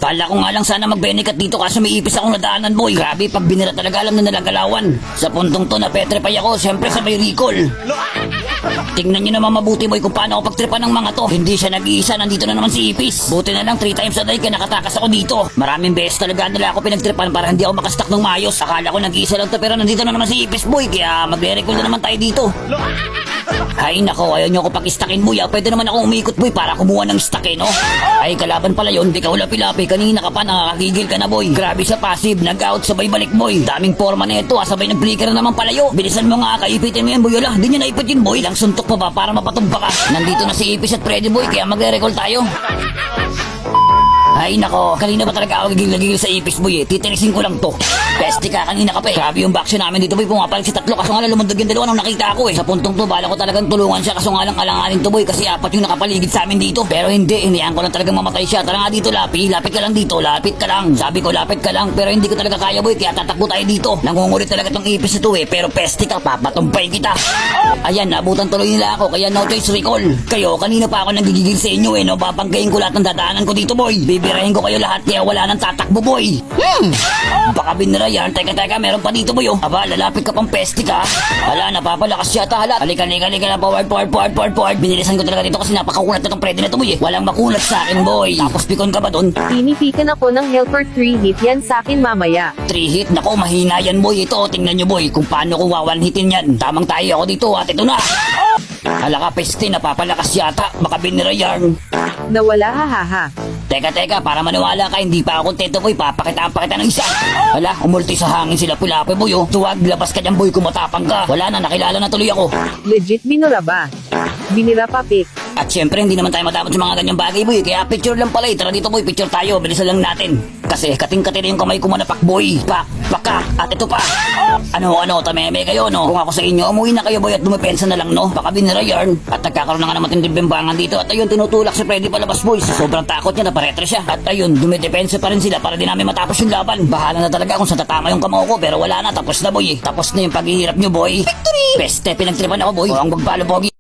Kala ko nga lang sana magbenikat dito kaso may ipis akong nadaanan boy. Grabe pag binira talaga alam na nalagalawan. Sa puntong to na petrepay ako, syempre sabay recall. Tingnan nyo naman mabuti boy kung paano ako pagtripan ng mga to. Hindi siya nag-iisa, nandito na naman si ipis. Buti na lang 3 times a day kaya nakatakas ako dito. Maraming beses talaga nila ako pinagtripan para hindi ako makastak ng maayos. Akala ko nag-iisa lang to pero nandito na naman si ipis boy. Kaya magre-recall na naman tayo dito. Ay nako, ayaw nyo ako pag-istakin boy. Pwede naman ako umikot boy para kumuha ng stock no? Ay kalaban pala yun, di ka ulapi-lapi. Kanina ka pa, nakakagigil ka na boy. Grabe sa passive, nag-out sabay balik boy. Daming forma na ito, sabay nag-flicker na naman palayo. Bilisan mo nga, kaipitin mo yan boy. Wala, di nyo naipit yun boy. Lang suntok pa ba para mapatumpa ka? Nandito na si Ipis at Freddy boy, kaya magre-recall tayo. Ay nako, kanina ba talaga ako gigil sa Ipis boy titirisin ko lang to. Peste ka, kanina ka pa Grabe yung baksyon namin dito boy, pumapalag si tatlo kaso nga lang lumundag yung dalawa nung nakita ako Sa puntong to, bala ko talagang tulungan siya kaso nga lang alanganin to boy kasi 4 yung nakapaligid sa amin dito. Pero hindi, iniyaan ko lang talagang mamatay siya. Tara nga dito Lapi, lapit ka lang dito, lapit ka lang. Sabi ko lapit ka lang pero hindi ko talaga kaya boy kaya tatakbo tayo dito. Nangungulit talaga tong Ipis ito pero peste ka, papatumpay kita. Ayan, nabutan tuloy nila ako kaya no choice recall. Kayo, kanina pa ako nagigigil sa inyo no, babanggayin ko lahat ng dadaanan ko dito boy. Bibirahin ko kayo lahat kaya wala nang tatakbo boy. Baka binira yan. Teka, meron pa dito boy Aba, lalapit ka pang peste ka. Hala, napapalakas yata halat. Halika na, forward. Binilisan ko talaga dito kasi napakakunat na tong Freddy na to boy Walang makunat sa akin boy. Tapos pikon ka ba dun? Tinipikan ako ng helper 3 hit yan sa akin mamaya. 3 hit? Nako, mahina yan boy. Ito, tingnan nyo boy kung paano ko wawan hitin yan. Tamang tayo ako dito at ito na. Hala ka peste, napapalakas yata. Baka binira yan. Nawala hahaha. Teka, para maniwala ka, hindi pa ako kontento boy, papakitaan pa kita ng isa. Hala, umulti sa hangin sila Pulape boy Tuwag, labas ka dyan boy, kumatapang ka. Wala na, nakilala na tuloy ako. Legit binura ba? Binira pa pic. At syempre, hindi naman tayo matapos sa mga ganyang bagay boy kaya picture lang pala Tara dito boy, picture tayo, bilisan lang natin. Kasi kating-kati na yung kamay ko manapak boy. Pakak, at ito pa. Ano, tameme kayo no? Kung ako sa inyo, umuwi na kayo boy at dumepensa na lang no? Baka binira yarn. At nagkakaroon na nga naman matinding bembangan dito. At ayun, tinutulak si Freddy palabas boy. Sobrang takot niya, naparetre siya. At ayun, dumedepensa pa rin sila para di namin matapos yung laban. Bahala na talaga kung saan tatama yung kamao ko. Pero wala na, tapos na boy Tapos na yung paghihirap nyo boy. Victory! Peste, pinagtripan ako boy. O ang magpalo bogi.